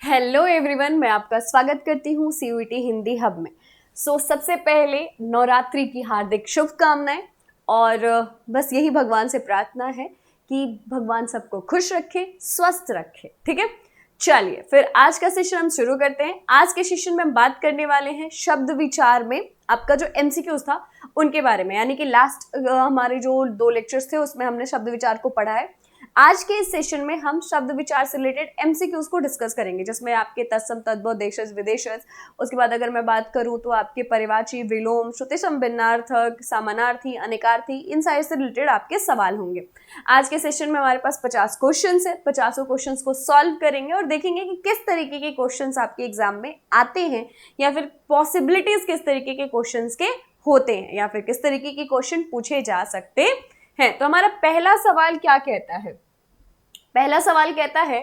Hello everyone, मैं आपका स्वागत करती हूँ सीयूईटी हिंदी हब में। सबसे पहले नवरात्रि की हार्दिक शुभकामनाएं और बस यही भगवान से प्रार्थना है कि भगवान सबको खुश रखे, स्वस्थ रखे। ठीक है, चलिए फिर आज का सेशन हम शुरू करते हैं। आज के सेशन में हम बात करने वाले हैं शब्द विचार में आपका जो एमसीक्यूज था उनके बारे में, यानी कि लास्ट हमारे जो 2 लेक्चर्स थे उसमें हमने शब्द विचार को पढ़ा है। आज के इस सेशन में हम शब्द विचार से रिलेटेड एमसीक्यूज को डिस्कस करेंगे, जिसमें आपके तत्सम, तद्भव, देशज, विदेशज, उसके बाद अगर मैं बात करूं तो आपके परिवाची, विलोम, श्रुतिसम, भिन्नार्थक, समानार्थी, अनेकार्थी, इन सारे से रिलेटेड आपके सवाल होंगे। आज के सेशन में हमारे पास 50 क्वेश्चन है। 50 क्वेश्चन को सॉल्व करेंगे और देखेंगे कि किस तरीके के क्वेश्चन आपके एग्जाम में आते हैं, या फिर पॉसिबिलिटीज किस तरीके के क्वेश्चन के होते हैं, या फिर किस तरीके के क्वेश्चन पूछे जा सकते हैं। तो हमारा पहला सवाल क्या कहता है? पहला सवाल कहता है,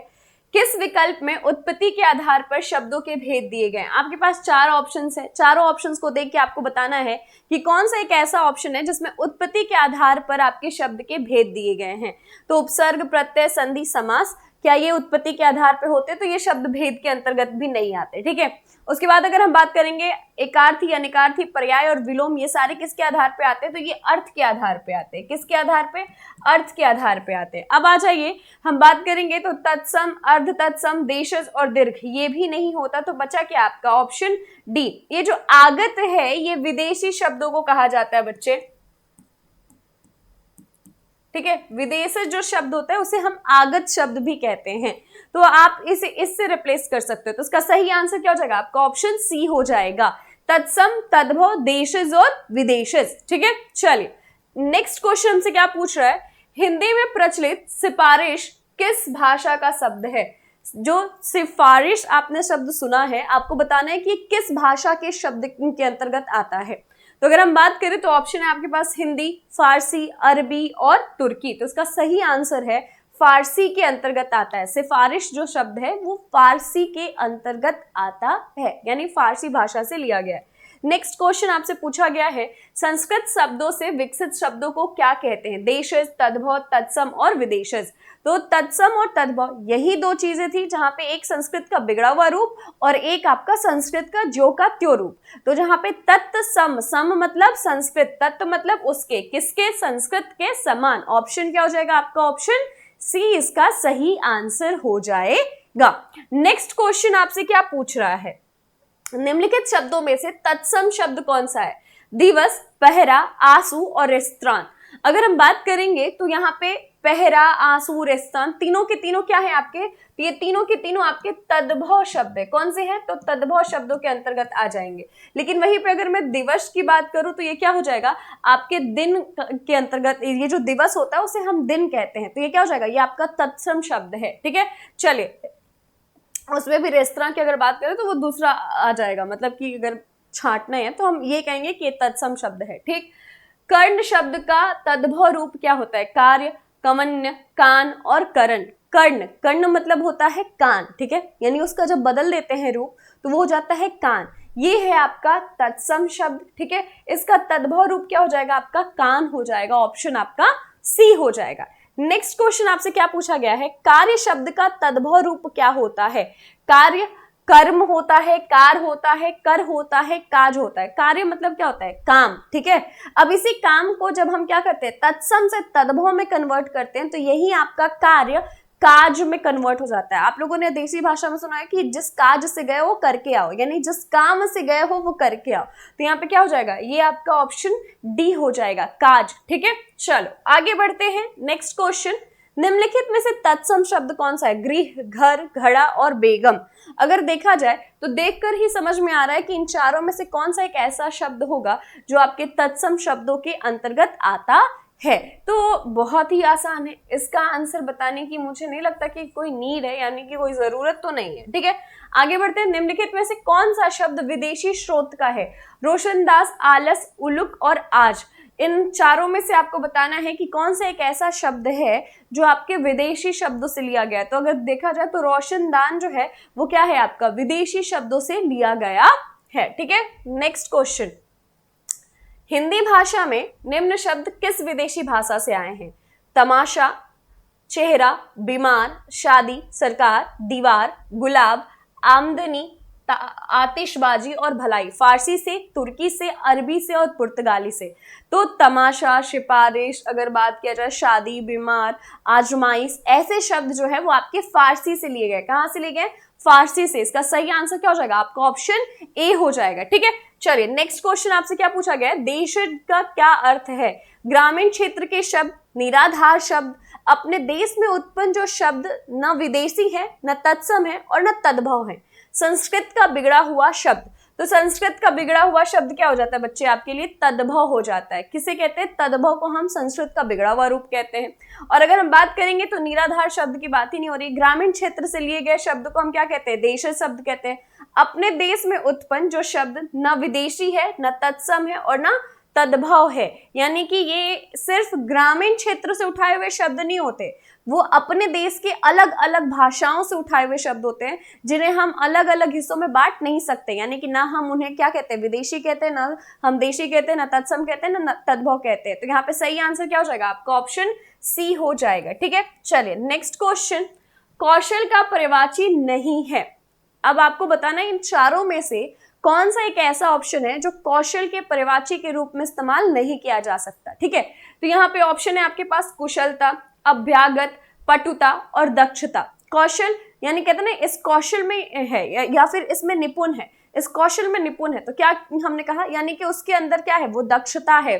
किस विकल्प में उत्पत्ति के आधार पर शब्दों के भेद दिए गए? आपके पास 4 ऑप्शंस हैं। चारों ऑप्शंस को देख के आपको बताना है कि कौन सा एक ऐसा ऑप्शन है जिसमें उत्पत्ति के आधार पर आपके शब्द के भेद दिए गए हैं। तो उपसर्ग, प्रत्यय, संधि, समास, क्या ये उत्पत्ति के आधार पर होते? तो ये शब्द भेद के अंतर्गत भी नहीं आते। ठीक है, उसके बाद अगर हम बात करेंगे एकार्थी, अनेकार्थी, पर्याय और विलोम, ये सारे किसके आधार पे आते हैं? तो ये अर्थ के आधार पे आते हैं। किसके आधार पे? अर्थ के आधार पे आते हैं। अब आ जाइए, हम बात करेंगे तो तत्सम, अर्ध तत्सम, देशज और दीर्घ, ये भी नहीं होता। तो बचा क्या आपका? Option D. ये जो आगत है ये विदेशी शब्दों को कहा जाता है बच्चे। ठीक है, विदेशज जो शब्द होता है उसे हम आगत शब्द भी कहते हैं। तो आप इसे इससे रिप्लेस कर सकते हो। तो इसका सही आंसर क्या हो जाएगा? आपका ऑप्शन सी हो जाएगा, तत्सम, तद्भव, देशज और विदेशज। ठीक है, चलिए नेक्स्ट क्वेश्चन हमसे क्या पूछ रहा है? हिंदी में प्रचलित सिफारिश किस भाषा का शब्द है? जो सिफारिश आपने शब्द सुना है, आपको बताना है कि किस भाषा के शब्द के अंतर्गत आता है। तो अगर हम बात करें तो ऑप्शन है आपके पास हिंदी, फारसी, अरबी और तुर्की। तो इसका सही आंसर है फारसी के अंतर्गत आता है। सिफारिश जो शब्द है वो फारसी के अंतर्गत आता है, यानी फारसी भाषा से लिया गया है। नेक्स्ट क्वेश्चन आपसे पूछा गया है, संस्कृत शब्दों से विकसित शब्दों को क्या कहते हैं? देशज, तद्भव, तत्सम और विदेशज। तो तत्सम और तद्भव यही 2 चीजें थी जहां पे एक संस्कृत का बिगड़ा हुआ रूप और एक आपका संस्कृत का ज्यो का त्यों रूप। तो जहां पे तत्सम, सम मतलब संस्कृत, तत्व मतलब उसके, किसके? संस्कृत के समान। ऑप्शन क्या हो जाएगा आपका? ऑप्शन सी इसका सही आंसर हो जाएगा। नेक्स्ट क्वेश्चन आपसे क्या पूछ रहा है? निम्नलिखित शब्दों में से तत्सम शब्द कौन सा है? दिवस, पहरा, आंसू और रेस्तरां। अगर हम बात करेंगे तो यहाँ पे पहरा, आंसू, रेस्तरां तीनों के तीनों क्या है आपके? ये तीनों के तीनों आपके तद्भव शब्द है। कौन से हैं? तो तद्भव शब्दों के अंतर्गत आ जाएंगे। लेकिन वहीं पे अगर मैं दिवस की बात करूं तो ये क्या हो जाएगा? आपके दिन के अंतर्गत। ये जो दिवस होता है उसे हम दिन कहते हैं, तो ये क्या हो जाएगा? ये आपका तत्सम शब्द है। ठीक है, चलिए उसमें भी रेस्तरां की अगर बात करें तो वो दूसरा आ जाएगा, मतलब कि अगर छांटना है तो हम ये कहेंगे कि ये तत्सम शब्द है। ठीक, कर्ण शब्द का तद्भव रूप क्या होता है? कार्य, कमन्य, कान और करण। कर्ण, कर्ण मतलब होता है कान। ठीक है, यानी उसका जब बदल देते हैं रूप तो वो हो जाता है कान। ये है आपका तत्सम शब्द। ठीक है, इसका तद्भव रूप क्या हो जाएगा? आपका कान हो जाएगा। ऑप्शन आपका सी हो जाएगा। नेक्स्ट क्वेश्चन आपसे क्या पूछा गया है? कार्य शब्द का तद्भव रूप क्या होता है? कार्य कर्म होता है, कार होता है, कर होता है, काज होता है। कार्य मतलब क्या होता है? काम। ठीक है, अब इसी काम को जब हम क्या करते हैं? तत्सम से तद्भव में कन्वर्ट करते हैं तो यही आपका कार्य काज में कन्वर्ट हो जाता है। आप लोगों ने देसी भाषा में सुना है कि जिस काज से गए हो करके आओ, यानी जिस काम से गए हो वो करके आओ। तो यहाँ पे क्या हो जाएगा? ये आपका ऑप्शन डी हो जाएगा, काज। ठीक है, चलो आगे बढ़ते हैं। नेक्स्ट क्वेश्चन, निम्नलिखित में से तत्सम शब्द कौन सा है? गृह, घर, घड़ा और बेगम। अगर देखा जाए तो देखकर ही समझ में आ रहा है कि इन चारों में से कौन सा एक ऐसा शब्द होगा जो आपके तत्सम शब्दों के अंतर्गत आता है। तो बहुत ही आसान है, इसका आंसर बताने की मुझे नहीं लगता कि कोई नीड है, यानी कि कोई जरूरत तो नहीं है। ठीक है, आगे बढ़ते हैं। निम्नलिखित में से कौन सा शब्द विदेशी स्रोत का है? रोशनदास, आलस, उलुक और आज। इन चारों में से आपको बताना है कि कौन सा एक ऐसा शब्द है जो आपके विदेशी शब्दों से लिया गया है। तो अगर देखा जाए तो रोशनदान जो है वो क्या है? आपका विदेशी शब्दों से लिया गया है। ठीक है, नेक्स्ट क्वेश्चन, हिंदी भाषा में निम्न शब्द किस विदेशी भाषा से आए हैं? तमाशा, चेहरा, बीमार, शादी, सरकार, दीवार, गुलाब, आमदनी, आतिशबाजी और भलाई, फारसी से, तुर्की से, अरबी से और पुर्तगाली से। तो तमाशा, सिफारिश, अगर बात किया जाए शादी, बीमार, आजमाइश, ऐसे शब्द जो है वो आपके फारसी से लिए गए। कहां से लिए गए? फारसी से। इसका सही आंसर क्या हो जाएगा? आपका ऑप्शन ए हो जाएगा। ठीक है, चलिए नेक्स्ट क्वेश्चन आपसे क्या पूछा गया है? देशज का क्या अर्थ है? ग्रामीण क्षेत्र के शब्द, निराधार शब्द, अपने देश में उत्पन्न जो शब्द न विदेशी है, न तत्सम है और न तद्भव है। संस्कृत का बिगड़ा हुआ शब्द, तो संस्कृत का बिगड़ा हुआ शब्द क्या हो जाता है बच्चे आपके लिए? तद्भव हो जाता है। किसे कहते हैं? तद्भव को हम संस्कृत का बिगड़ा हुआ रूप कहते हैं। और अगर हम बात करेंगे तो निराधार शब्द की बात ही नहीं हो रही। ग्रामीण क्षेत्र से लिए गए शब्द को हम क्या कहते हैं? देशज शब्द कहते हैं। अपने देश में उत्पन्न जो शब्द न विदेशी है, न तत्सम है और न तद्भव है, यानी कि ये सिर्फ ग्रामीण क्षेत्र से उठाए हुए शब्द नहीं होते, वो अपने देश के अलग अलग भाषाओं से उठाए हुए शब्द होते हैं, जिन्हें हम अलग अलग हिस्सों में बांट नहीं सकते। यानी कि ना हम उन्हें क्या कहते हैं? विदेशी कहते हैं, ना हम देशी कहते हैं, ना तत्सम कहते हैं, ना तद्भव कहते हैं। तो यहाँ पे सही आंसर क्या हो जाएगा? आपका ऑप्शन सी हो जाएगा। ठीक है, चलिए नेक्स्ट क्वेश्चन, कौशल का पर्यायवाची नहीं है। अब आपको बताना है इन चारों में से कौन सा एक ऐसा ऑप्शन है जो कौशल के पर्यायवाची के रूप में इस्तेमाल नहीं किया जा सकता। ठीक है, तो यहाँ पे ऑप्शन है आपके पास कुशलता, अभ्यागत, पटुता और दक्षता। कौशल यानी कहते हैं ना इस कौशल में है या फिर इसमें निपुण है, इस कौशल में निपुण है, तो क्या हमने कहा? यानी कि उसके अंदर क्या है? वो दक्षता है,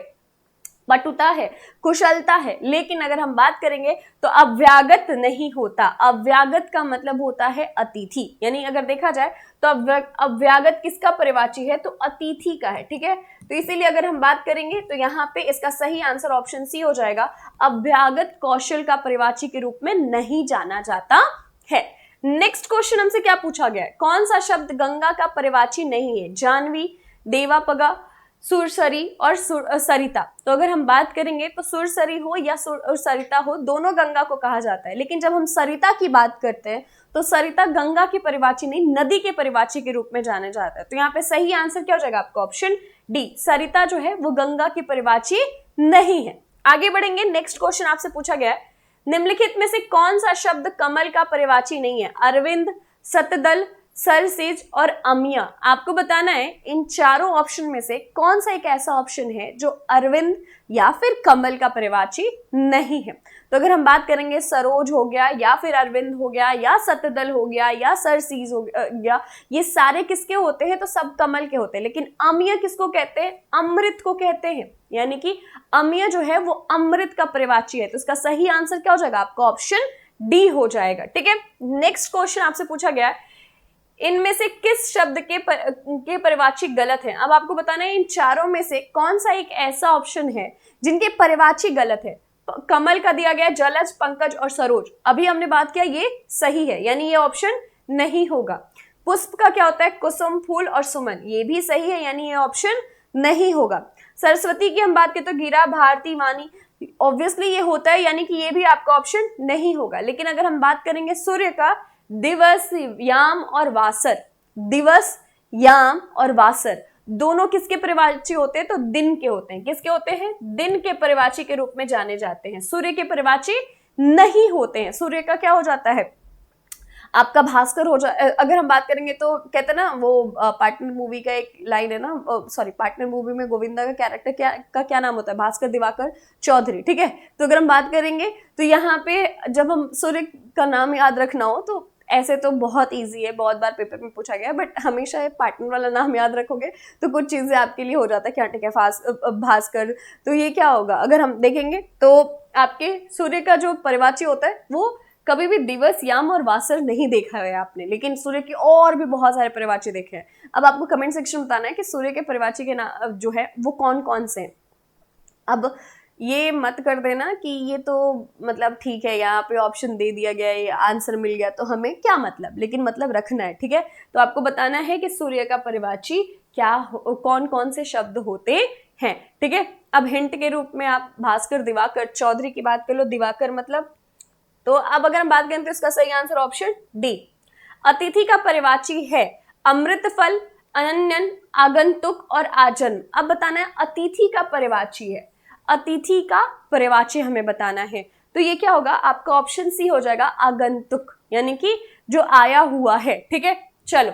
पटुता है, कुशलता है। लेकिन अगर हम बात करेंगे तो अव्यागत नहीं होता। अव्यागत का मतलब होता है अतिथि, यानी अगर देखा जाए तो अव्यागत किसका पर्यायवाची है? तो अतिथि का है। ठीक है, तो इसीलिए अगर हम बात करेंगे तो यहाँ पे इसका सही आंसर ऑप्शन सी हो जाएगा। अव्यागत कौशल का पर्यायवाची के रूप में नहीं जाना जाता है। नेक्स्ट क्वेश्चन हमसे क्या पूछा गया है? कौन सा शब्द गंगा का पर्यायवाची नहीं है? जानवी, देवापगा, सुरसरी और सरिता। तो अगर हम बात करेंगे तो सुरसरी हो या सरिता हो, दोनों गंगा को कहा जाता है। लेकिन जब हम सरिता की बात करते हैं तो सरिता गंगा की पर्यायवाची नहीं, नदी के पर्यायवाची के रूप में जाना जाता है। तो यहाँ पे सही आंसर क्या हो जाएगा आपका? ऑप्शन डी, सरिता जो है वो गंगा की पर्यायवाची नहीं है। आगे बढ़ेंगे, नेक्स्ट क्वेश्चन आपसे पूछा गया है, निम्नलिखित में से कौन सा शब्द कमल का पर्यायवाची नहीं है? अरविंद, सतदल, सरसिज और अमिया। आपको बताना है इन चारों ऑप्शन में से कौन सा एक ऐसा ऑप्शन है जो अरविंद या फिर कमल का पर्यायवाची नहीं है। तो अगर हम बात करेंगे सरोज हो गया या फिर अरविंद हो गया या सतदल हो गया या सरसीज हो गया, ये सारे किसके होते हैं? तो सब कमल के होते हैं। लेकिन अमिया किसको कहते हैं? अमृत को कहते हैं, यानी कि अमिया जो है वो अमृत का पर्यायवाची है। तो इसका सही आंसर क्या हो जाएगा? आपका ऑप्शन डी हो जाएगा। ठीक है, नेक्स्ट क्वेश्चन आपसे पूछा गया है, इनमें से किस शब्द के पर्यायवाची गलत है? अब आपको बताना है इन चारों में से कौन सा एक ऐसा ऑप्शन है जिनके पर्यायवाची गलत है। कमल का दिया गया जलज, पंकज और सरोज, अभी हमने बात किया ये सही है, यानी ये ऑप्शन नहीं होगा। पुष्प का क्या होता है? कुसुम, फूल और सुमन, ये भी सही है, यानी ये ऑप्शन नहीं होगा। सरस्वती की हम बात करें तो गिरा, भारती, वाणी, ऑब्वियसली ये होता है, यानी कि ये भी आपका ऑप्शन नहीं होगा। लेकिन अगर हम बात करेंगे सूर्य का, दिवस, याम और वासर, दिवस, याम और वासर दोनों किसके पर्यायवाची होते हैं? तो दिन के होते हैं। किसके होते हैं? दिन के पर्यायवाची के रूप में जाने जाते हैं। सूर्य के पर्यायवाची नहीं होते हैं। सूर्य का क्या हो जाता है? आपका भास्कर हो जाए। अगर हम बात करेंगे तो कहते हैं ना वो पार्टनर मूवी का एक लाइन है ना, सॉरी पार्टनर मूवी में गोविंदा का कैरेक्टर क्या नाम होता है? भास्कर दिवाकर चौधरी। ठीक है, तो अगर हम बात करेंगे तो यहाँ पे जब हम सूर्य का नाम याद रखना हो तो ऐसे तो बहुत इजी है, बहुत बार पेपर में पूछा गया है, बट हमेशा पार्टनर वाला नाम याद रखोगे तो कुछ चीजें आपके लिए हो जाता है। क्या ठीक है, भास्कर, तो ये क्या होगा? अगर हम देखेंगे तो आपके सूर्य का जो पर्यायवाची होता है वो कभी भी दिवस, याम और वासर नहीं देखा है आपने, लेकिन सूर्य के और भी बहुत सारे पर्यायवाची देखे हैं। अब आपको कमेंट सेक्शन में बताना है कि सूर्य के पर्यायवाची के नाम जो है वो कौन कौन से हैं। अब ये मत कर देना कि ये तो मतलब ठीक है, यहाँ पे ऑप्शन दे दिया गया है, आंसर मिल गया तो हमें क्या मतलब, लेकिन मतलब रखना है। ठीक है, तो आपको बताना है कि सूर्य का पर्यायवाची क्या कौन कौन से शब्द होते हैं। ठीक है, अब हिंट के रूप में आप भास्कर दिवाकर चौधरी की बात कर लो। दिवाकर मतलब, तो अब अगर हम बात करें तो इसका सही आंसर ऑप्शन डी। अतिथि का पर्यायवाची है अमृत फल, अनन्यन, आगंतुक और आजन्म। अब बताना है अतिथि का पर्यायवाची है, अतिथि का पर्यायवाची हमें बताना है। तो ये क्या होगा? आपका ऑप्शन सी हो जाएगा, आगंतुक, यानी कि जो आया हुआ है। ठीक है, चलो,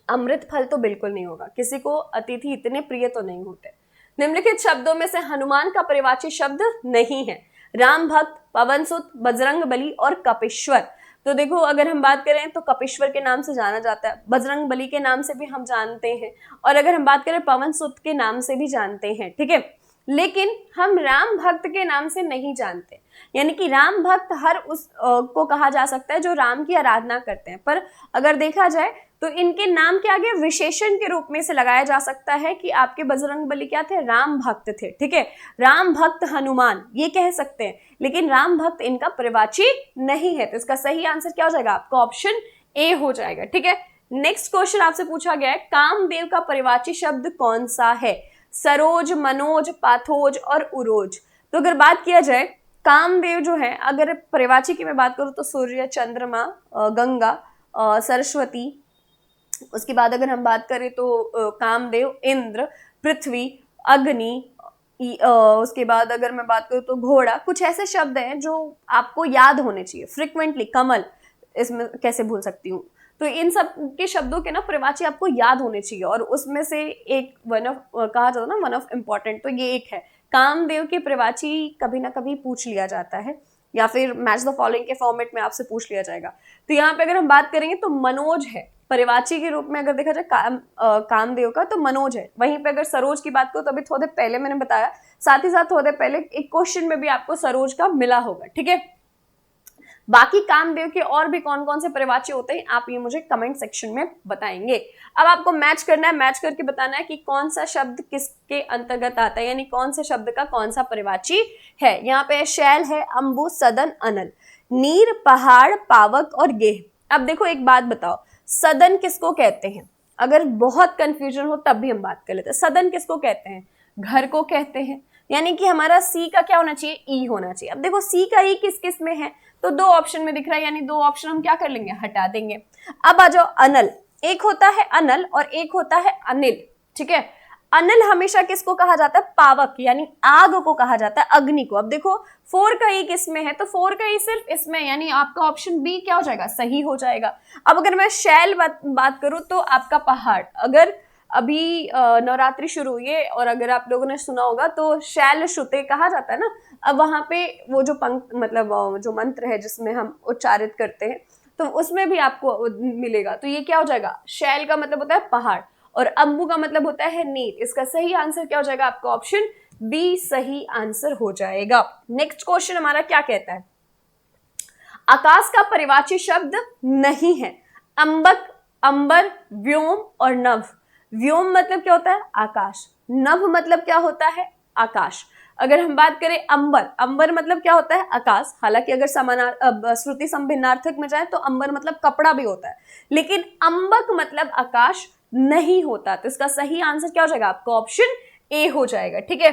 अमृत फल तो बिल्कुल नहीं होगा, किसी को अतिथि इतने प्रिय तो नहीं होते। निम्नलिखित शब्दों में से हनुमान का परिवाची शब्द नहीं है। राम भक्त, पवन सुत, बजरंग बली और कपीश्वर। तो देखो, अगर हम बात करें तो कपीश्वर के नाम से जाना जाता है, बजरंग बली के नाम से भी हम जानते हैं, और अगर हम बात करें पवन सुत के नाम से भी जानते हैं, ठीक है। लेकिन हम राम भक्त के नाम से नहीं जानते, यानी कि राम भक्त हर उस को कहा जा सकता है जो राम की आराधना करते हैं, पर अगर देखा जाए तो इनके नाम के आगे विशेषण के रूप में से लगाया जा सकता है कि आपके बजरंग बली क्या थे, राम भक्त थे, ठीक है। राम भक्त हनुमान ये कह सकते हैं, लेकिन राम भक्त इनका परिवाची नहीं है। तो इसका सही आंसर क्या हो जाएगा, आपका ऑप्शन ए हो जाएगा, ठीक है। नेक्स्ट क्वेश्चन आपसे पूछा गया है, कामदेव का परिवाची शब्द कौन सा है? सरोज, मनोज, पाथोज और उरोज। तो अगर बात किया जाए, कामदेव जो है, अगर परिवाची की मैं बात करूं तो सूर्य, चंद्रमा, गंगा, सरस्वती, उसके बाद अगर हम बात करें तो कामदेव, इंद्र, पृथ्वी, अग्नि, उसके बाद अगर मैं बात करूं तो घोड़ा। कुछ ऐसे शब्द हैं जो आपको याद होने चाहिए फ्रिक्वेंटली। कमल, इसमें कैसे भूल सकती हूँ। तो इन सब के शब्दों के ना परिवाची आपको याद होने चाहिए, और उसमें से एक कहा जाता है ना वन ऑफ इम्पॉर्टेंट, तो ये एक है। कामदेव के परिवाची कभी ना कभी पूछ लिया जाता है, या फिर मैच द फॉलोइंग के फॉर्मेट में आपसे पूछ लिया जाएगा। तो यहाँ पे अगर हम बात करेंगे तो मनोज है परिवाची के रूप में, अगर देखा जाए कामदेव का तो मनोज है। वहीं पे अगर सरोज की बात करो तो अभी थोड़े पहले मैंने बताया, साथ ही साथ थोड़े पहले एक क्वेश्चन में भी आपको सरोज का मिला होगा, ठीक है। बाकी कामदेव के और भी कौन कौन से परिवाची होते हैं आप ये मुझे कमेंट सेक्शन में बताएंगे। अब आपको मैच करना है, मैच करके बताना है कि कौन सा शब्द किसके अंतर्गत आता है, यानी कौन से शब्द का कौन सा परिवाची है। यहाँ पे शैल है, अंबु, सदन, अनल, नीर, पहाड़, पावक और गेह। अब देखो एक बात बताओ, सदन किसको कहते हैं? अगर बहुत कंफ्यूजन हो तब भी हम बात कर लेते हैं। सदन किसको कहते हैं? घर को कहते हैं, यानी कि हमारा सी का क्या होना चाहिए, ई होना चाहिए। अब देखो सी का ई किस किस में है, तो दो ऑप्शन में दिख रहा है, यानी दो ऑप्शन हम क्या कर लेंगे, हटा देंगे। अब आ जाओ अनल, एक होता है अनल और एक होता है अनिल, ठीक है। अनल हमेशा किसको कहा जाता है, पावक यानी आग को कहा जाता है, अग्नि को। अब देखो 4 का ई किस में है, तो 4 का ई सिर्फ इसमें, यानी आपका ऑप्शन बी क्या हो जाएगा, सही हो जाएगा। अब अगर मैं शैल बात करूं तो आपका पहाड़, अगर अभी नवरात्रि शुरू हुई है और अगर आप लोगों ने सुना होगा तो शैल श्रुते कहा जाता है ना। अब वहां पे वो जो मतलब जो मंत्र है जिसमें हम उच्चारित करते हैं, तो उसमें भी आपको मिलेगा। तो ये क्या हो जाएगा, शैल का मतलब होता है पहाड़ और अंबु का मतलब होता है नीर। इसका सही आंसर क्या हो जाएगा, आपका ऑप्शन बी सही आंसर हो जाएगा। नेक्स्ट क्वेश्चन हमारा क्या कहता है, आकाश का परिवाची शब्द नहीं है। अंबक, अंबर, व्योम और नभ। व्योम मतलब क्या होता है, आकाश। नभ मतलब क्या होता है, आकाश। अगर हम बात करें अंबर, अंबर मतलब क्या होता है, आकाश। हालांकि अगर श्रुति संभिन्नार्थक में जाए तो अंबर मतलब कपड़ा भी होता है, लेकिन अंबक मतलब आकाश नहीं होता। तो इसका सही आंसर क्या हो जाएगा, आपका ऑप्शन ए हो जाएगा, ठीक है।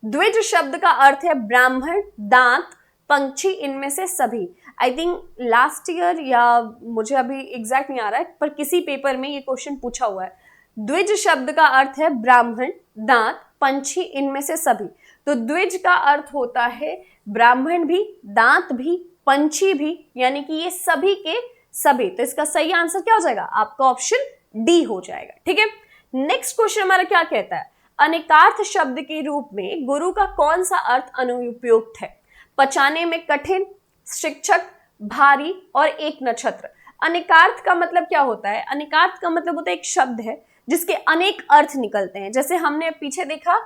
द्विज शब्द का अर्थ है ब्राह्मण, दांत, पंक्षी, इनमें से सभी। आई थिंक लास्ट ईयर या मुझे अभी एग्जैक्ट नहीं आ रहा है, पर किसी पेपर में ये क्वेश्चन पूछा हुआ है। द्विज शब्द का अर्थ है ब्राह्मण, दांत, पंछी, इनमें से सभी। तो द्विज का अर्थ होता है ब्राह्मण भी, दांत भी, पंछी भी, यानी कि ये सभी के सभी। तो इसका सही आंसर क्या हो जाएगा, आपका ऑप्शन डी हो जाएगा, ठीक है। नेक्स्ट क्वेश्चन हमारा क्या कहता है, अनेकार्थ शब्द के रूप में गुरु का कौन सा अर्थ अनुपयुक्त है? पचाने में कठिन, शिक्षक, भारी और एक नक्षत्र। अनेकार्थ का मतलब क्या होता है, अनेकार्थ का मतलब होता है एक शब्द है जिसके अनेक अर्थ निकलते हैं। जैसे हमने पीछे देखा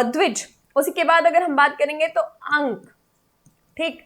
द्विज, उसी के बाद अगर हम बात करेंगे तो अंक, ठीक।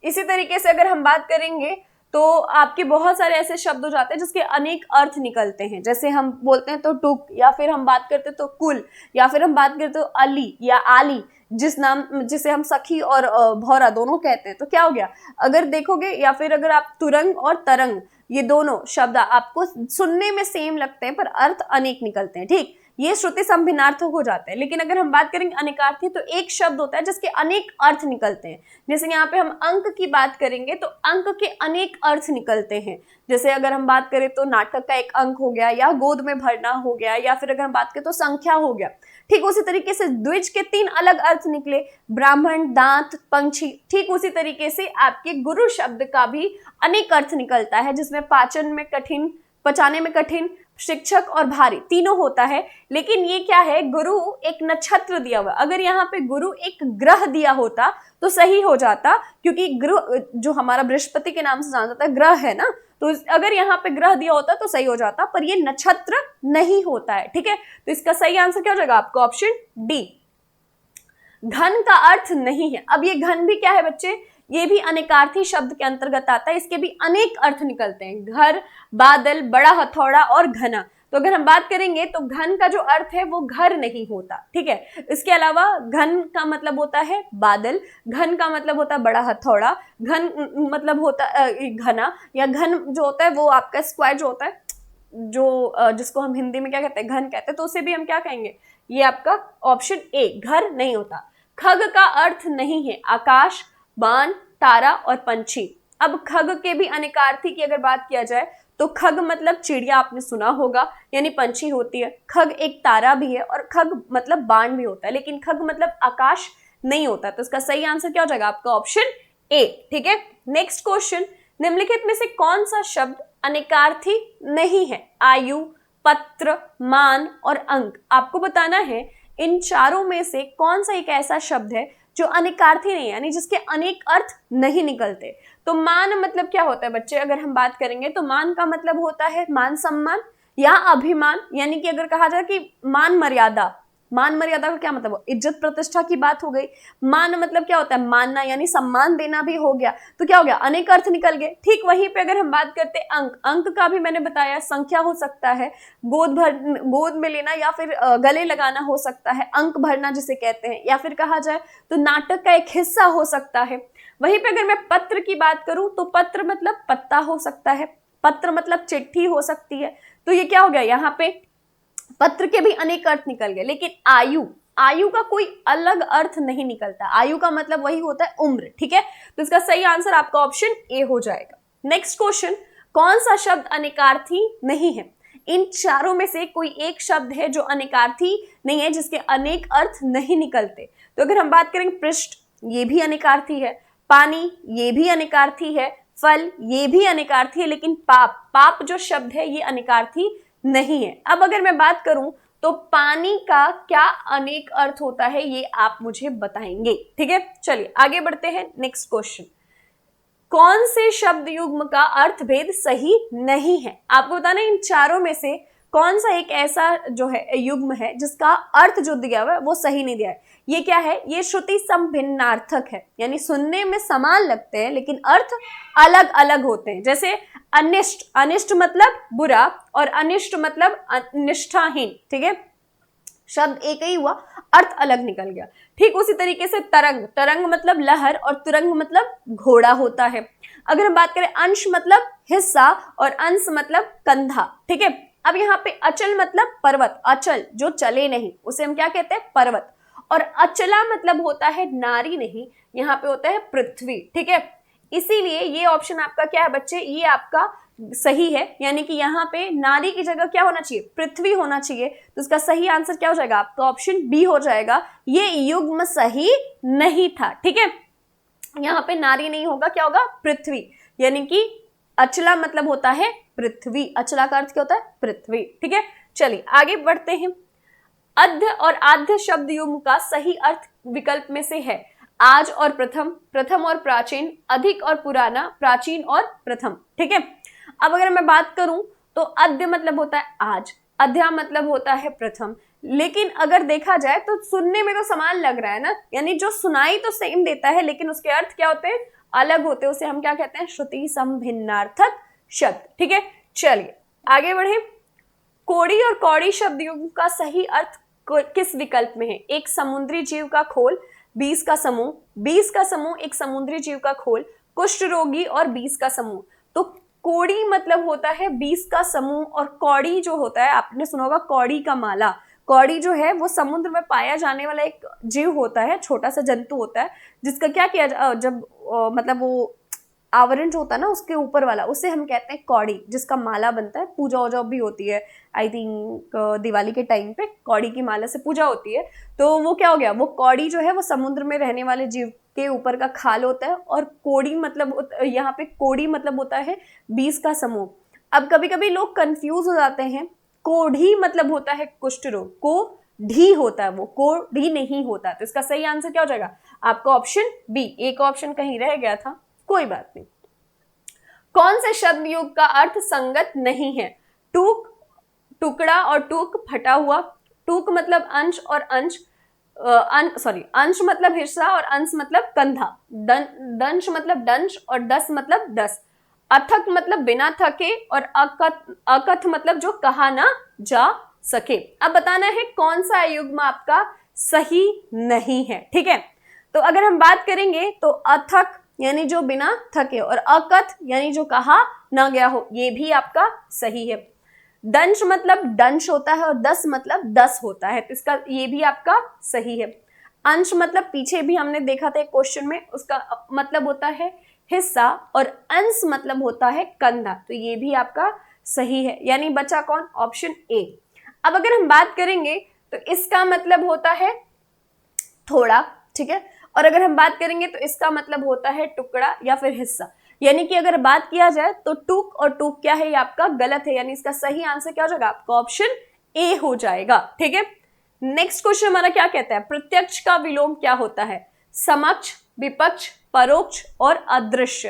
इसी तरीके से अगर हम बात करेंगे तो आपके बहुत सारे ऐसे शब्द हो जाते हैं जिसके अनेक अर्थ निकलते हैं। जैसे हम बोलते हैं तो टुक, या फिर हम बात करते तो कुल, या फिर हम बात करते तो अली या आली, जिसे हम सखी और भौरा दोनों कहते हैं। तो क्या हो गया, अगर देखोगे, या फिर अगर आप तुरंग और तरंग, ये दोनों शब्द आपको सुनने में सेम लगते हैं पर अर्थ अनेक निकलते हैं, ठीक। ये श्रुति संभिन्नार्थक हो जाते हैं। लेकिन अगर हम बात करेंगे अनेकार्थी तो एक शब्द होता है जिसके अनेक अर्थ निकलते हैं। जैसे यहाँ पे हम अंक की बात करेंगे तो अंक के अनेक अर्थ निकलते हैं। जैसे अगर हम बात करें तो नाटक का एक अंक हो गया, या गोद में भरना हो गया, या फिर अगर हम बात करें तो संख्या हो गया। ठीक उसी तरीके से द्विज के 3 अलग अर्थ निकले, ब्राह्मण, दांत, पंछी। ठीक उसी तरीके से आपके गुरु शब्द का भी अनेक अर्थ निकलता है, जिसमें पाचन में कठिन, पचाने में कठिन, शिक्षक और भारी तीनों होता है। लेकिन ये क्या है, गुरु एक नक्षत्र दिया हुआ। अगर यहाँ पे गुरु एक ग्रह दिया होता तो सही हो जाता, क्योंकि ग्रह जो हमारा बृहस्पति के नाम से जाना जाता है ग्रह है ना, तो अगर यहाँ पे ग्रह दिया होता तो सही हो जाता, पर ये नक्षत्र नहीं होता है। ठीक है, तो इसका सही आंसर क्या हो जाएगा आपका? Option D. घन का अर्थ नहीं है। अब ये घन भी क्या है बच्चे? ये भी अनेकार्थी शब्द के अंतर्गत आता है। इसके भी अनेक अर्थ निकलते हैं, घर, बादल, बड़ा हथौड़ा और घना। तो अगर हम बात करेंगे तो घन का जो अर्थ है वो घर नहीं होता। ठीक है, इसके अलावा घन का मतलब होता है बादल, घन का मतलब होता है बड़ा हथौड़ा, घन मतलब होता है घना, या घन जो होता है वो आपका स्क्वायर जो होता है, जो जिसको हम हिंदी में क्या कहते हैं? घन कहते हैं। तो उसे भी हम क्या कहेंगे? ये आपका ऑप्शन ए, घर नहीं होता। खग का अर्थ नहीं है आकाश, बाण, तारा और पंछी। अब खग के भी अनेकार्थी की अगर बात किया जाए तो खग मतलब चिड़िया, आपने सुना होगा, यानी पंछी होती है। खग एक तारा भी है और खग मतलब बाण भी होता है, लेकिन खग मतलब आकाश नहीं होता। तो इसका सही आंसर क्या हो जाएगा आपका? Option A. ठीक है, नेक्स्ट क्वेश्चन, निम्नलिखित में से कौन सा शब्द अनेकार्थी नहीं है? आयु, पत्र, मान और अंक। आपको बताना है इन चारों में से कौन सा एक ऐसा शब्द है जो अनेकार्थी नहीं है, यानी जिसके अनेक अर्थ नहीं निकलते। तो मान मतलब क्या होता है बच्चे? अगर हम बात करेंगे तो मान का मतलब होता है मान सम्मान या अभिमान, यानी कि अगर कहा जाए कि मान मर्यादा, मान मर्यादा का क्या मतलब? इज्जत प्रतिष्ठा की बात हो गई। मान मतलब क्या होता है? मानना, यानी सम्मान देना भी हो गया। तो क्या हो गया? अनेक अर्थ निकल गए। ठीक वहीं पे अगर हम बात करते अंक, अंक का भी मैंने बताया संख्या हो सकता है, गोद में लेना या फिर गले लगाना हो सकता है, अंक भरना जिसे कहते हैं, या फिर कहा जाए तो नाटक का एक हिस्सा हो सकता है। वहीं पे अगर मैं पत्र की बात करूं तो पत्र मतलब पत्ता हो सकता है, पत्र मतलब चिट्ठी हो सकती है। तो ये क्या हो गया? यहाँ पे पत्र के भी अनेक अर्थ निकल गए। लेकिन आयु, आयु का कोई अलग अर्थ नहीं निकलता। आयु का मतलब वही होता है उम्र। ठीक है, तो इसका सही आंसर आपका ऑप्शन ए हो जाएगा। नेक्स्ट क्वेश्चन, कौन सा शब्द अनेकार्थी नहीं है? इन चारों में से कोई एक शब्द है जो अनेकार्थी नहीं है, जिसके अनेक अर्थ नहीं निकलते। तो अगर हम बात करेंगे पृष्ठ, ये भी अनेकार्थी है, पानी ये भी अनेकार्थी है, फल ये भी अनेकार्थी है, लेकिन पाप, पाप जो शब्द है ये अनेकार्थी नहीं है। अब अगर मैं बात करूं तो पानी का क्या अनेक अर्थ होता है, ये आप मुझे बताएंगे। ठीक है, चलिए आगे बढ़ते हैं। नेक्स्ट क्वेश्चन, कौन से शब्द युग्म का अर्थ भेद सही नहीं है? आपको बताना इन चारों में से कौन सा एक ऐसा जो है युग्म है जिसका अर्थ जो दिया हुआ है वो सही नहीं दिया है। ये क्या है? ये श्रुति संभिन्नार्थक है, यानी सुनने में समान लगते हैं लेकिन अर्थ अलग अलग होते हैं। जैसे अनिष्ट, अनिष्ट मतलब बुरा और अनिष्ट मतलब निष्ठाहीन। ठीक है, शब्द एक ही हुआ, अर्थ अलग निकल गया। ठीक उसी तरीके से तरंग, तरंग मतलब लहर और तुरंग मतलब घोड़ा होता है। अगर हम बात करें अंश मतलब हिस्सा और अंश मतलब कंधा। ठीक है, अब यहाँ पे अचल मतलब पर्वत, अचल जो चले नहीं उसे हम क्या कहते हैं? पर्वत। और अचला मतलब होता है नारी नहीं, यहाँ पे होता है पृथ्वी। ठीक है, इसीलिए ये ऑप्शन आपका क्या है बच्चे? ये आपका सही है, यानी कि यहाँ पे नारी की जगह क्या होना चाहिए? पृथ्वी होना चाहिए। तो इसका सही आंसर क्या हो जाएगा? आपका ऑप्शन बी हो जाएगा। ये युग्म सही नहीं था। ठीक है, यहाँ पे नारी नहीं होगा, क्या होगा? पृथ्वी, यानी कि अचला मतलब होता है पृथ्वी। अचला का अर्थ क्या होता है? पृथ्वी। ठीक है, चलिए आगे बढ़ते हैं। अध्य और आद्य शब्द युग्म का सही अर्थ विकल्प में से है आज और प्रथम, प्रथम और प्राचीन, अधिक और पुराना, प्राचीन और प्रथम। ठीक है, अब अगर मैं बात करूं तो अद्य मतलब होता है आज, अध्या मतलब होता है प्रथम। लेकिन अगर देखा जाए तो सुनने में तो समान लग रहा है ना, यानी जो सुनाई तो सेम देता है लेकिन उसके अर्थ क्या होते हैं? अलग होते हैं। उसे हम क्या कहते हैं? श्रुति संभिन्नार्थक शब्द। ठीक है, चलिए आगे बढ़े। कोड़ी और कौड़ी शब्द युग्म का सही अर्थ किस विकल्प में है? एक समुद्री जीव का खोल, 20 का समूह, 20 का समूह एक समुद्री जीव का खोल, कुष्ठ रोगी और 20 का समूह। तो कोड़ी मतलब होता है 20 का समूह, और कौड़ी जो होता है आपने सुना होगा कौड़ी का माला, कौड़ी जो है वो समुद्र में पाया जाने वाला एक जीव होता है, छोटा सा जंतु होता है, जिसका क्या किया जब मतलब वो आवरण जो होता है ना उसके ऊपर वाला, उसे हम कहते हैं कौड़ी, जिसका माला बनता है, पूजा वूजा भी होती है। आई थिंक दिवाली के टाइम पे कौड़ी की माला से पूजा होती है। तो वो क्या हो गया, वो कौड़ी जो है वो समुद्र में रहने वाले जीव के ऊपर का खाल होता है। और कोड़ी मतलब यहाँ पे कोड़ी मतलब होता है 20 का समूह। अब कभी कभी लोग कंफ्यूज हो जाते हैं, कोढ़ी मतलब होता है कुष्ठ रोग, को ढी होता है, वो कोढ़ी नहीं होता। तो इसका सही आंसर क्या हो जाएगा आपका ऑप्शन बी। एक ऑप्शन कहीं रह गया था, कोई बात नहीं। कौन से शब्द युग का अर्थ संगत नहीं है? टूक, टुकड़ा और टूक फटा हुआ। टूक मतलब अंश और अंश अंश मतलब हिस्सा और अंश मतलब कंधा। दंश मतलब दंश और दस मतलब दस। अथक मतलब बिना थके और अकथ मतलब जो कहा ना जा सके। अब बताना है कौन सा युग्म आपका सही नहीं है, ठीक है। तो अगर हम बात करेंगे तो अथक यानी जो बिना थके और अकथ यानी जो कहा ना गया हो, ये भी आपका सही है। दंश मतलब दंश होता है और दस मतलब दस होता है, तो इसका ये भी आपका सही है। अंश मतलब पीछे भी हमने देखा था क्वेश्चन में, उसका मतलब होता है हिस्सा और अंश मतलब होता है कंधा, तो ये भी आपका सही है। यानी बचा कौन, ऑप्शन ए। अब अगर हम बात करेंगे तो इसका मतलब होता है थोड़ा, ठीक है। और अगर हम बात करेंगे तो इसका मतलब होता है टुकड़ा या फिर हिस्सा। यानी कि अगर बात किया जाए तो टूक और टूक क्या है, ये आपका गलत है। यानी इसका सही आंसर क्या हो जाएगा, आपका ऑप्शन ए हो जाएगा, ठीक है। नेक्स्ट क्वेश्चन हमारा क्या कहता है, प्रत्यक्ष का विलोम क्या होता है? समक्ष, विपक्ष, परोक्ष और अदृश्य।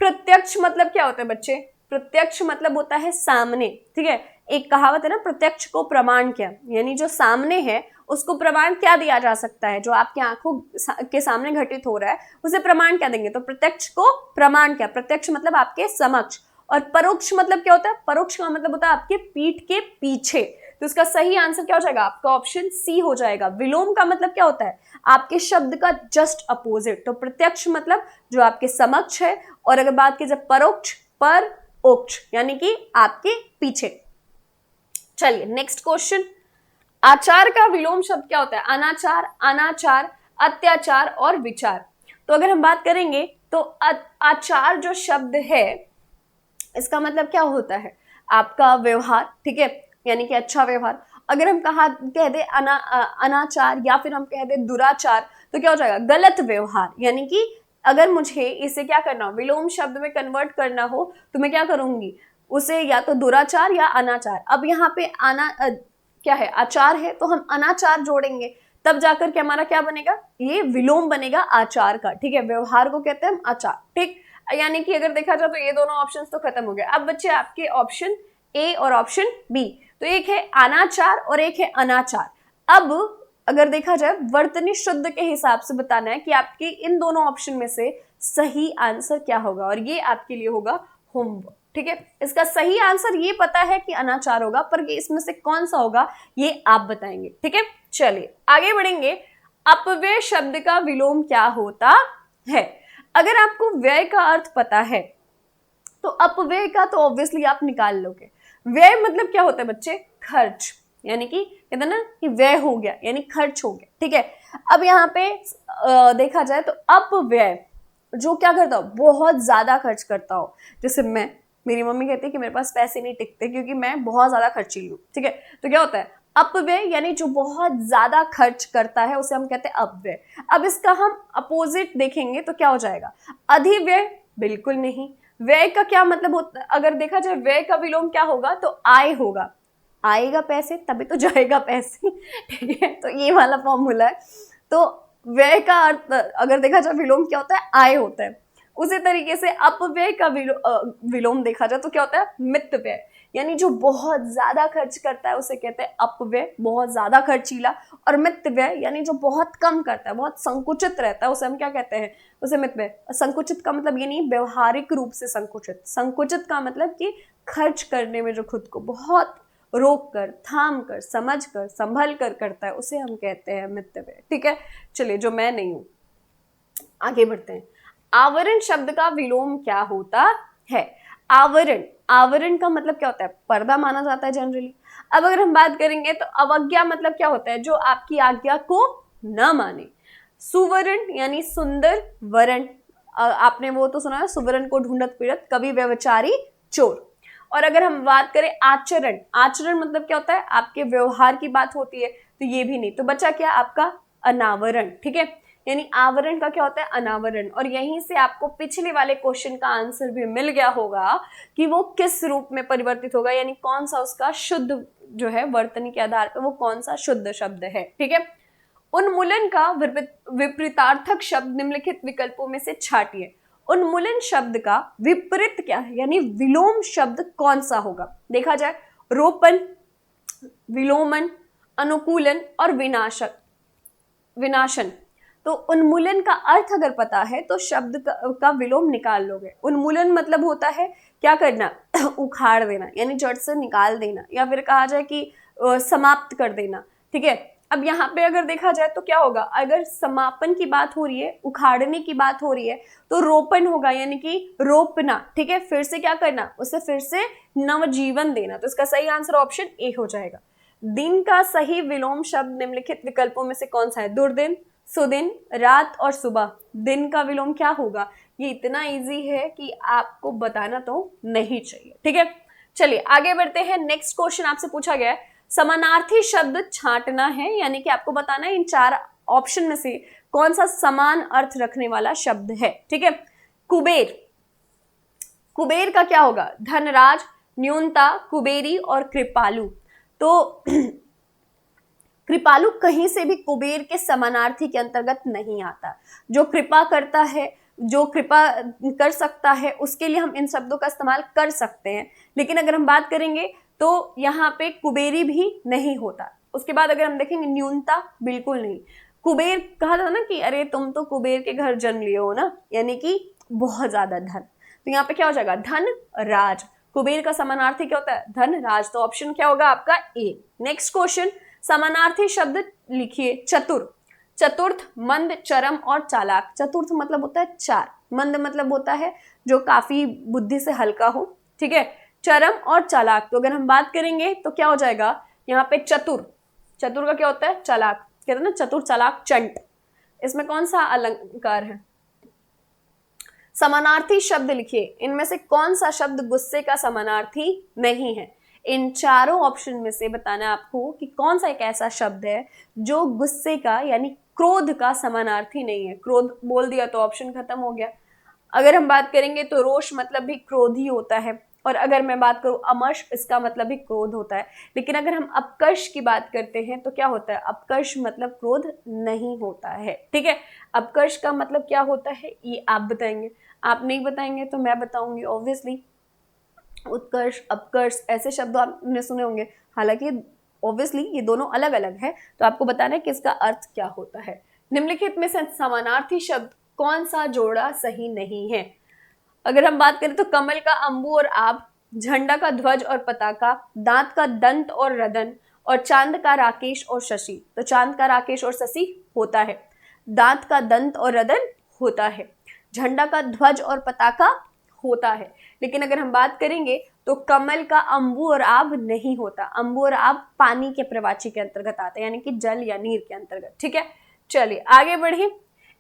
प्रत्यक्ष मतलब क्या होता है बच्चे? प्रत्यक्ष मतलब होता है सामने, ठीक है। एक कहावत है ना, प्रत्यक्ष को प्रमाण क्या, यानी जो सामने है उसको प्रमाण क्या दिया जा सकता है, जो आपकी आंखों के सामने घटित हो रहा है उसे प्रमाण क्या देंगे, तो प्रत्यक्ष को प्रमाण क्या, प्रत्यक्ष मतलब आपके समक्ष। और परोक्ष मतलब क्या होता है, परोक्ष का मतलब होता है आपके पीठ के पीछे। तो इसका सही आंसर क्या हो जाएगा, आपका ऑप्शन सी हो जाएगा। विलोम का मतलब क्या होता है, आपके शब्द का जस्ट अपोजिट। तो प्रत्यक्ष मतलब जो आपके समक्ष है, और अगर बात की जाए परोक्ष, परोक्ष यानी कि आपके पीछे। चलिए नेक्स्ट क्वेश्चन, आचार का विलोम शब्द क्या होता है? अनाचार, अनाचार, अत्याचार और विचार। तो अगर हम बात करेंगे तो आचार जो शब्द है इसका मतलब क्या होता है, आपका व्यवहार, ठीक है, यानी कि अच्छा व्यवहार। अगर हम कह दे अनाचार या फिर हम कह दे दुराचार, तो क्या हो जाएगा, गलत व्यवहार। यानी कि अगर मुझे इसे क्या करना हो, विलोम शब्द में कन्वर्ट करना हो, तो मैं क्या करूंगी, उसे या तो दुराचार या अनाचार। अब यहाँ पे क्या है, आचार है, तो हम अनाचार जोड़ेंगे, तब जाकर के हमारा क्या बनेगा, ये विलोम बनेगा आचार का, ठीक है। व्यवहार को कहते हैं हम आचार, ठीक। यानी कि अगर देखा जाए तो ये दोनों ऑप्शंस तो खत्म हो गए। अब बच्चे आपके ऑप्शन ए और ऑप्शन बी, तो एक है अनाचार और एक है अनाचार। अब अगर देखा जाए वर्तनी शुद्ध के हिसाब से बताना है कि आपके इन दोनों ऑप्शन में से सही आंसर क्या होगा, और ये आपके लिए होगा होमवर्क, ठीक है। इसका सही आंसर ये पता है कि अनाचार होगा, पर ये इसमें से कौन सा होगा ये आप बताएंगे, ठीक है। चलिए आगे बढ़ेंगे। अपव्यय शब्द का विलोम क्या होता है? अगर आपको व्यय का अर्थ पता है तो अपव्यय का तो ऑब्वियसली आप निकाल लोगे। व्यय मतलब क्या होता है बच्चे, खर्च, यानी कि कहते हैं ना कि व्यय हो गया यानी खर्च हो गया, ठीक है। अब यहाँ पे देखा जाए तो अपव्यय जो क्या करता हो, बहुत ज्यादा खर्च करता हो। जैसे मेरी मम्मी कहती है कि मेरे पास पैसे नहीं टिकते क्योंकि मैं बहुत ज्यादा खर्चीली हूँ, ठीक है। तो क्या होता है, अपव्यय यानी जो बहुत ज्यादा खर्च करता है उसे हम कहते हैं अपव्यय। अब इसका हम अपोजिट देखेंगे तो क्या हो जाएगा, अधिव्यय, बिल्कुल नहीं। व्यय का क्या मतलब होता है, अगर देखा जाए व्यय का विलोम क्या होगा, तो आय होगा। आएगा पैसे तभी तो जाएगा पैसे, ठीक है। तो ये वाला फॉर्मूला है। तो व्यय का अर्थ अगर देखा जाए विलोम क्या होता है, आय होता है। उसी तरीके से अपव्यय का विलोम देखा जाए तो क्या होता है, मितव्यय, यानी जो बहुत ज्यादा खर्च करता है उसे कहते हैं अपव्यय, बहुत ज्यादा खर्चीला। और मितव्यय यानी जो बहुत कम करता है, बहुत संकुचित रहता है, उसे हम क्या कहते हैं, उसे मितव्यय। संकुचित का मतलब ये नहीं व्यवहारिक रूप से संकुचित, संकुचित का मतलब कि खर्च करने में जो खुद को बहुत रोक कर, थाम कर, समझ कर, संभल कर करता है, उसे हम कहते हैं मितव्यय, ठीक है। चलिए जो मैं नहीं हूं, आगे बढ़ते हैं। आवरण शब्द का विलोम क्या होता है? आवरण, आवरण का मतलब क्या होता है, पर्दा माना जाता है जनरली। अब अगर हम बात करेंगे तो अवज्ञा मतलब क्या होता है, जो आपकी आज्ञा को न माने। सुवर्ण यानी सुंदर, वरण आपने वो तो सुना है, सुवर्ण को ढूंढत फिरत कभी व्यभिचारी चोर। और अगर हम बात करें आचरण, आचरण मतलब क्या होता है, आपके व्यवहार की बात होती है, तो ये भी नहीं, तो बचा क्या आपका अनावरण। ठीक है, यानी आवरण का क्या होता है, अनावरण। और यहीं से आपको पिछले वाले क्वेश्चन का आंसर भी मिल गया होगा कि वो किस रूप में परिवर्तित होगा, यानी कौन सा उसका शुद्ध जो है वर्तनी के आधार पर वो कौन सा शुद्ध शब्द है। ठीक है, उन्मूलन का विपरीतार्थक शब्द निम्नलिखित विकल्पों में से छाटिए। उन्मूलन शब्द का विपरीत क्या है, यानी विलोम शब्द कौन सा होगा। देखा जाए, रोपण, विलोमन, अनुकूलन और विनाशन। तो उन्मूलन का अर्थ अगर पता है तो शब्द का विलोम निकाल लोगे। उन्मूलन मतलब होता है क्या करना, उखाड़ देना, यानी जड़ से निकाल देना, या फिर कहा जाए कि समाप्त कर देना। ठीक है, अब यहाँ पे अगर देखा जाए तो क्या होगा, अगर समापन की बात हो रही है, उखाड़ने की बात हो रही है, तो रोपण होगा, यानी कि रोपना। ठीक है, फिर से क्या करना, उसे फिर से नवजीवन देना। तो इसका सही आंसर ऑप्शन ए हो जाएगा। दिन का सही विलोम शब्द निम्नलिखित विकल्पों में से कौन सा है, दुर्दिन, सुदिन, रात और सुबह। दिन का विलोम क्या होगा, ये इतना इजी है कि आपको बताना तो नहीं चाहिए। ठीक है, चलिए आगे बढ़ते हैं। नेक्स्ट क्वेश्चन आपसे पूछा गया है, समानार्थी शब्द छांटना है, यानी कि आपको बताना है इन चार ऑप्शन में से कौन सा समान अर्थ रखने वाला शब्द है। ठीक है, कुबेर, कुबेर का क्या होगा, धनराज, न्यूनता, कुबेरी और कृपालु। तो कृपालु कहीं से भी कुबेर के समानार्थी के अंतर्गत नहीं आता। जो कृपा करता है, जो कृपा कर सकता है, उसके लिए हम इन शब्दों का इस्तेमाल कर सकते हैं, लेकिन अगर हम बात करेंगे तो यहाँ पे कुबेरी भी नहीं होता। उसके बाद अगर हम देखेंगे न्यूनता, बिल्कुल नहीं। कुबेर कहा था ना कि अरे तुम तो कुबेर के घर जन्म लिए हो ना, यानी कि बहुत ज्यादा धन। तो यहाँ पे क्या हो जाएगा, धन राज। कुबेर का समानार्थी क्या होता है, धन राज। तो ऑप्शन क्या होगा आपका ए। नेक्स्ट क्वेश्चन, समानार्थी शब्द लिखिए। चतुर, चतुर्थ, मंद, चरम और चालाक। चतुर्थ मतलब होता है चार, मंद मतलब होता है जो काफी बुद्धि से हल्का हो। ठीक है, चरम और चालाक। तो अगर हम बात करेंगे तो क्या हो जाएगा यहाँ पे, चतुर, चतुर का क्या होता है, चालाक। कहते हैं ना चतुर चालाक चंट, इसमें कौन सा अलंकार है। समानार्थी शब्द लिखिए, इनमें से कौन सा शब्द गुस्से का समानार्थी नहीं है। इन चारों ऑप्शन में से बताना है आपको कि कौन सा एक ऐसा शब्द है जो गुस्से का यानी क्रोध का समानार्थी नहीं है। क्रोध बोल दिया तो ऑप्शन खत्म हो गया। अगर हम बात करेंगे तो रोष मतलब भी क्रोध ही होता है, और अगर मैं बात करूं अमर्ष, इसका मतलब भी क्रोध होता है। लेकिन अगर हम अपकर्ष की बात करते हैं तो क्या होता है, अपकर्ष मतलब क्रोध नहीं होता है। ठीक है, अपकर्ष का मतलब क्या होता है ये आप बताएंगे, आप नहीं बताएंगे तो मैं बताऊंगी ऑब्वियसली। उत्कर्ष, अपकर्ष ऐसे शब्द आपने सुने होंगे, हालांकि ऑब्वियसली ये दोनों अलग अलग है, तो आपको बताना है कि इसका अर्थ क्या होता है। निम्नलिखित में से समानार्थी शब्द कौन सा जोड़ा सही नहीं है। अगर हम बात करें तो कमल का अंबु और आब, झंडा का ध्वज और पताका, दांत का दंत और रदन, और चांद का राकेश और शशि। तो चांद का राकेश और शशि होता है, दांत का दंत और रदन होता है, झंडा का ध्वज और पताका होता है। लेकिन अगर हम बात करेंगे तो कमल का अंबु और आब नहीं होता। अंबु और आब पानी के प्रवाची के अंतर्गत आते हैं, यानी कि जल या नीर के अंतर्गत। ठीक है, चलिए आगे बढ़े।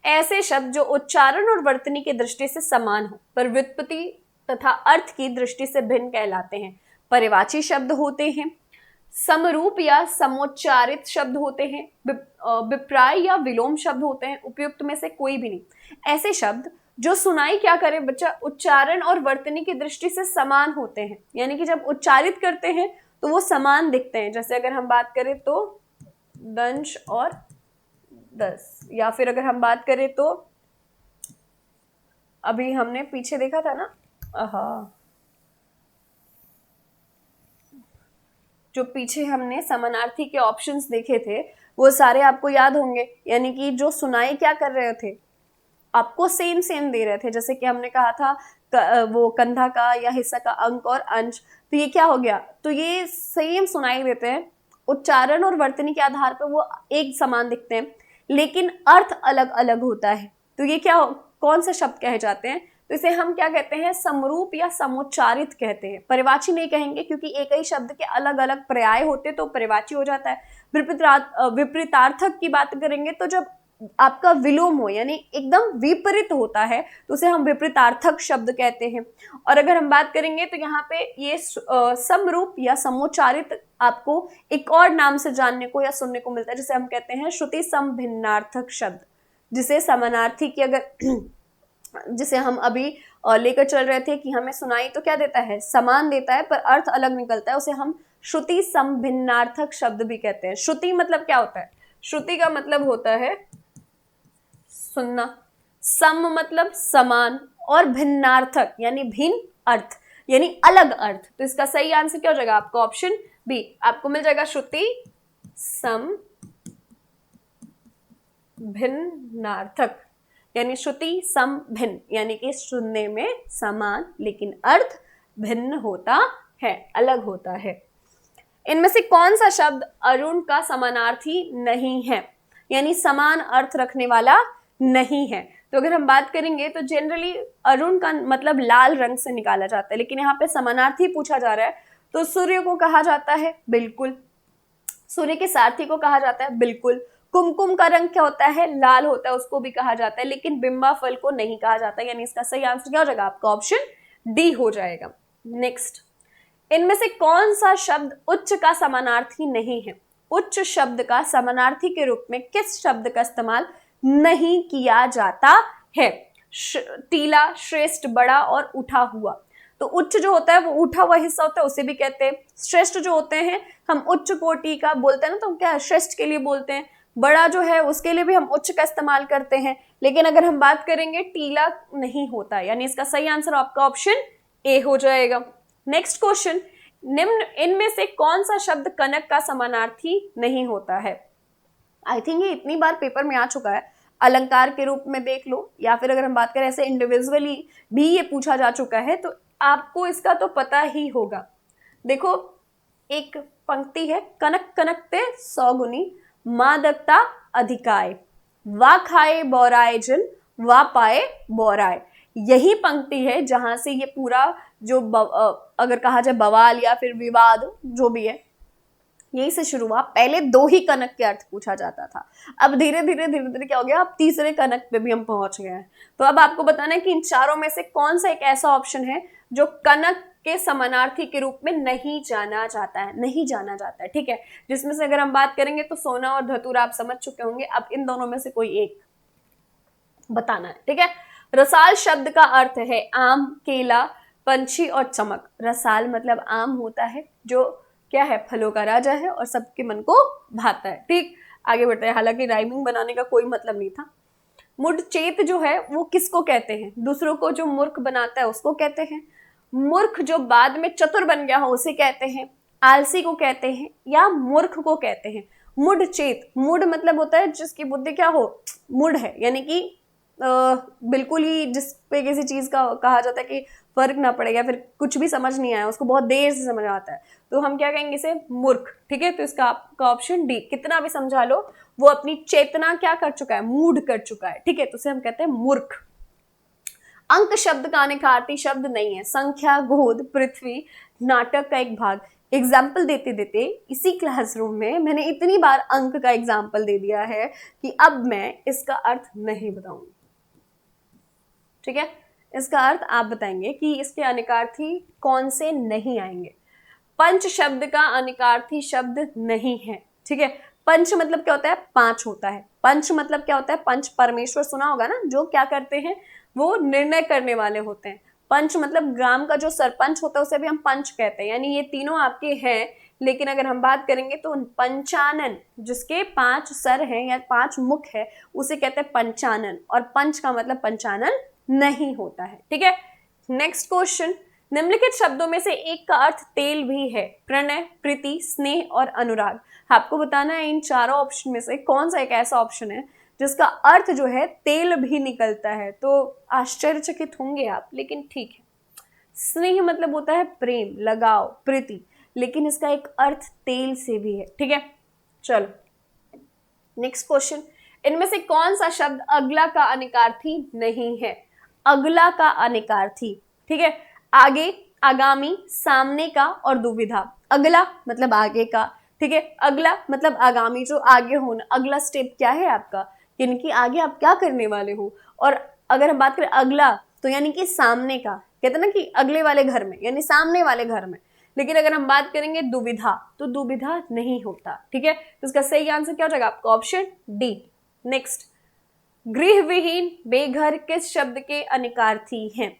ऐसे शब्द जो उच्चारण और वर्तनी की दृष्टि से समान हो पर व्युत्पत्ति तथा अर्थ की दृष्टि से भिन्न कहलाते हैं। परिवाची शब्द होते हैं, समरूप या समोच्चारित शब्द होते हैं, विप्राय या विलोम शब्द होते हैं, उपयुक्त में से कोई भी नहीं। ऐसे शब्द जो सुनाई क्या करे बच्चा, उच्चारण और वर्तनी की दृष्टि से समान होते हैं, यानी कि जब उच्चारित करते हैं तो वो समान दिखते हैं। जैसे अगर हम बात करें तो दंश और दस, या फिर अगर हम बात करें तो अभी हमने पीछे देखा था ना, जो पीछे हमने समानार्थी के ऑप्शंस देखे थे वो सारे आपको याद होंगे, यानी कि जो सुनाई क्या कर रहे थे, आपको सेम सेम दे रहे थे। जैसे कि हमने कहा था वो कंधा का या हिस्सा का अंक और अंश, तो ये क्या हो गया, तो ये सेम सुनाई देते हैं, उच्चारण और वर्तनी के आधार पर वो एक समान दिखते हैं, लेकिन अर्थ अलग अलग होता है। तो ये क्या कौन से शब्द कहे जाते हैं, तो इसे हम क्या कहते हैं, समरूप या समुच्चारित कहते हैं। परिवाची नहीं कहेंगे क्योंकि एक ही शब्द के अलग अलग पर्याय होते तो परिवाची हो जाता है। विपरीतार्थक की बात करेंगे तो जब आपका विलोम हो यानी एकदम विपरीत होता है तो उसे हम विपरीतार्थक शब्द कहते हैं। और अगर हम बात करेंगे तो यहाँ पे ये समरूप या समुच्चारित आपको एक और नाम से जानने को या सुनने को मिलता है जिसे हम कहते हैं श्रुति समभिन्नार्थक शब्द, जिसे समानार्थी की अगर जिसे हम अभी लेकर चल रहे थे कि हमें सुनाई तो क्या देता है, समान देता है पर अर्थ अलग निकलता है, उसे हम श्रुति समभिन्नार्थक शब्द भी कहते हैं। श्रुति मतलब क्या होता है, श्रुति का मतलब होता है सुनना, सम मतलब समान और भिन्नार्थक यानी भिन्न अर्थ यानी अलग अर्थ। तो इसका सही आंसर क्या हो जाएगा आपका ऑप्शन बी, आपको मिल जाएगा श्रुति सम भिन्नार्थक यानी श्रुति सम भिन्न यानी कि सुनने में समान लेकिन अर्थ भिन्न होता है, अलग होता है। इनमें से कौन सा शब्द अरुण का समानार्थी नहीं है यानी समान अर्थ रखने वाला नहीं है? तो अगर हम बात करेंगे तो जनरली अरुण का मतलब लाल रंग से निकाला जाता है, लेकिन यहाँ पे समानार्थी पूछा जा रहा है तो सूर्य को कहा जाता है, बिल्कुल। सूर्य के सारथी को कहा जाता है, बिल्कुल। कुमकुम का रंग क्या होता है, लाल होता है, उसको भी कहा जाता है, लेकिन बिंबा फल को नहीं कहा जाता, यानी इसका सही आंसर क्या हो जाएगा आपका ऑप्शन डी हो जाएगा। नेक्स्ट, इनमें से कौन सा शब्द उच्च का समानार्थी नहीं है? उच्च शब्द का समानार्थी के रूप में किस शब्द का इस्तेमाल नहीं किया जाता है? टीला, श्रेष्ठ, बड़ा और उठा हुआ। तो उच्च जो होता है वो उठा हुआ हिस्सा होता है, उसे भी कहते हैं। श्रेष्ठ जो होते हैं हम उच्च कोटि का बोलते हैं ना, तो हम क्या श्रेष्ठ के लिए बोलते हैं। बड़ा जो है उसके लिए भी हम उच्च का इस्तेमाल करते हैं, लेकिन अगर हम बात करेंगे टीला नहीं होता, यानी इसका सही आंसर आपका ऑप्शन ए हो जाएगा। नेक्स्ट क्वेश्चन, निम्न इनमें से कौन सा शब्द कनक का समानार्थी नहीं होता है? आई थिंक ये इतनी बार पेपर में आ चुका है, अलंकार के रूप में देख लो या फिर अगर हम बात करें ऐसे इंडिविजुअली भी ये पूछा जा चुका है, तो आपको इसका तो पता ही होगा। देखो एक पंक्ति है, कनक कनकते 100 गुनी, मादकता अधिकाय, वा खाए बौराए जन, वा पाए बौराए। यही पंक्ति है जहां से ये पूरा जो अगर कहा जाए बवाल या फिर विवाद जो भी है यही से शुरू हुआ। पहले 2 ही कनक के अर्थ पूछा जाता था, अब धीरे धीरे क्या हो गया, अब तीसरे कनक पे भी हम पहुंच गए हैं। तो अब आपको बताना है कि इन चारों में से कौन सा एक ऐसा ऑप्शन है जो कनक के समानार्थी के रूप में नहीं जाना जाता है, ठीक है। जिसमें से अगर हम बात करेंगे तो सोना और धतूरा आप समझ चुके होंगे, अब इन दोनों में से कोई एक बताना है, ठीक है। रसाल शब्द का अर्थ है आम, केला, पंछी और चमक। रसाल मतलब आम होता है जो क्या है, फलों का राजा है और सबके मन को भाता है, ठीक। आगे बढ़ते हैं, हालांकि राइमिंग बनाने का कोई मतलब नहीं था। मुड़चेत जो है वो किसको कहते हैं? दूसरों को जो मूर्ख बनाता है उसको कहते हैं। मूर्ख जो बाद में चतुर बन गया हो उसे कहते हैं। आलसी को कहते हैं या मूर्ख को कहते हैं। मुड़चेत, मुड़ मतलब होता है जिसकी बुद्धि क्या हो, मुड़ है, यानी कि बिल्कुल ही जिस पे किसी चीज का कहा जाता है कि फर्क ना पड़े या फिर कुछ भी समझ नहीं आया, उसको बहुत देर से समझ आता है, तो हम क्या कहेंगे इसे, मूर्ख, ठीक है। तो इसका आपका ऑप्शन डी, कितना भी समझा लो वो अपनी चेतना क्या कर चुका है, मूड कर चुका है, ठीक है, तो उसे हम कहते हैं मूर्ख। अंक शब्द का अनिकार्थी शब्द नहीं है। संख्या, गोद, पृथ्वी, नाटक का एक भाग। एग्जाम्पल देते देते इसी क्लासरूम में मैंने इतनी बार अंक का एग्जाम्पल दे दिया है कि अब मैं इसका अर्थ नहीं बताऊंगी, ठीक है। इसका अर्थ आप बताएंगे कि इसके अनिकार्थी कौन से नहीं आएंगे। पंच शब्द का अनिकार्थी शब्द नहीं है, ठीक है। पंच मतलब क्या होता है, 5 होता है। पंच मतलब क्या होता है, पंच परमेश्वर सुना होगा ना, जो क्या करते हैं, वो निर्णय करने वाले होते हैं। पंच मतलब ग्राम का जो सरपंच होता है उसे भी हम पंच कहते हैं, यानी ये तीनों आपके हैं। लेकिन अगर हम बात करेंगे तो पंचानन, जिसके 5 सर हैं या 5 मुख है, उसे कहते हैं पंचानन, और पंच का मतलब पंचानन नहीं होता है, ठीक है। नेक्स्ट क्वेश्चन, निम्नलिखित शब्दों में से एक का अर्थ तेल भी है। प्रणय, प्रीति, स्नेह और अनुराग। आपको बताना है इन चारों ऑप्शन में से कौन सा एक ऐसा ऑप्शन है जिसका अर्थ जो है तेल भी निकलता है। तो आश्चर्यचकित होंगे आप, लेकिन ठीक है। स्नेह मतलब होता है प्रेम, लगाव, प्रीति, लेकिन इसका एक अर्थ तेल से भी है, ठीक है। चलो नेक्स्ट क्वेश्चन, इनमें से कौन सा शब्द अगला का अनिकार्थी नहीं है? अगला का अनिकार्थी, ठीक है। आगे, आगामी, सामने का और दुविधा। अगला मतलब आगे का, ठीक है। अगला मतलब आगामी, जो आगे होना, अगला स्टेप क्या है आपका, यानी कि आगे आप क्या करने वाले हो। और अगर हम बात करें अगला, तो यानी कि सामने का, कहते हैं ना कि अगले वाले घर में, यानी सामने वाले घर में। लेकिन अगर हम बात करेंगे दुविधा, तो दुविधा नहीं होता, ठीक है। तो इसका सही आंसर क्या हो जाएगा आपका, ऑप्शन डी। नेक्स्ट, गृह विहीन, बेघर किस शब्द के अनिकार्थी हैं।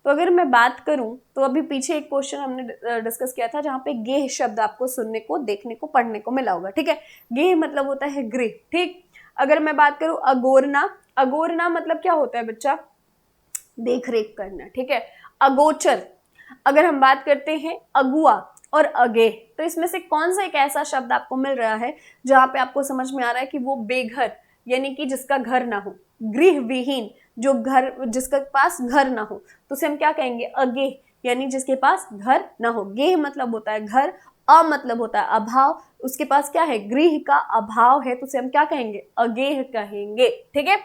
तो अगर मैं बात करूं तो अभी पीछे एक क्वेश्चन हमने डिस्कस किया था जहां पे गेह शब्द आपको सुनने को, देखने को, पढ़ने को मिला होगा, ठीक है। गेह मतलब होता है गृह, ठीक। अगर मैं बात करूं अगोरना, अगोरना मतलब क्या होता है बच्चा, देख रेख करना, ठीक है। अगोचर, अगर हम बात करते हैं अगुआ और अगे, तो इसमें से कौन सा एक ऐसा शब्द आपको मिल रहा है जहां पे आपको समझ में आ रहा है कि वो बेघर, यानी कि जिसका घर ना हो। गृह विहीन, जो घर, जिसके पास घर ना हो, तो उसे हम क्या कहेंगे, अगे, यानी जिसके पास घर ना हो। गेह मतलब होता है घर, अ मतलब होता है अभाव, उसके पास क्या है, गृह का अभाव है, तो उसे हम क्या कहेंगे, अगेह कहेंगे, ठीक है।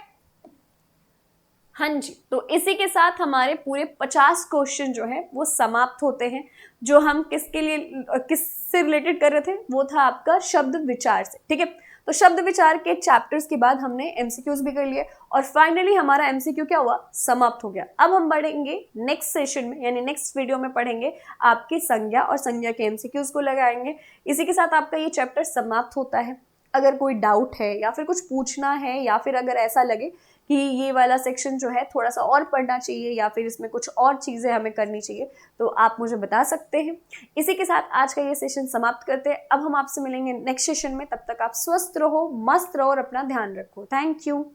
हाँ जी, तो इसी के साथ हमारे पूरे 50 क्वेश्चन जो है वो समाप्त होते हैं। जो हम किसके लिए, किससे रिलेटेड कर रहे थे, वो था आपका शब्द विचार से, ठीक है। तो शब्द विचार के चैप्टर्स के बाद हमने एमसीक्यूज भी कर लिए और फाइनली हमारा एमसीक्यू क्या हुआ, समाप्त हो गया। अब हम बढ़ेंगे नेक्स्ट सेशन में, यानी नेक्स्ट वीडियो में पढ़ेंगे आपकी संज्ञा और संज्ञा के एमसीक्यूज को लगाएंगे। इसी के साथ आपका ये चैप्टर समाप्त होता है। अगर कोई डाउट है या फिर कुछ पूछना है, या फिर अगर ऐसा लगे कि ये वाला सेक्शन जो है थोड़ा सा और पढ़ना चाहिए या फिर इसमें कुछ और चीज़ें हमें करनी चाहिए, तो आप मुझे बता सकते हैं। इसी के साथ आज का ये सेशन समाप्त करते हैं। अब हम आपसे मिलेंगे नेक्स्ट सेशन में, तब तक आप स्वस्थ रहो, मस्त रहो और अपना ध्यान रखो। Thank you.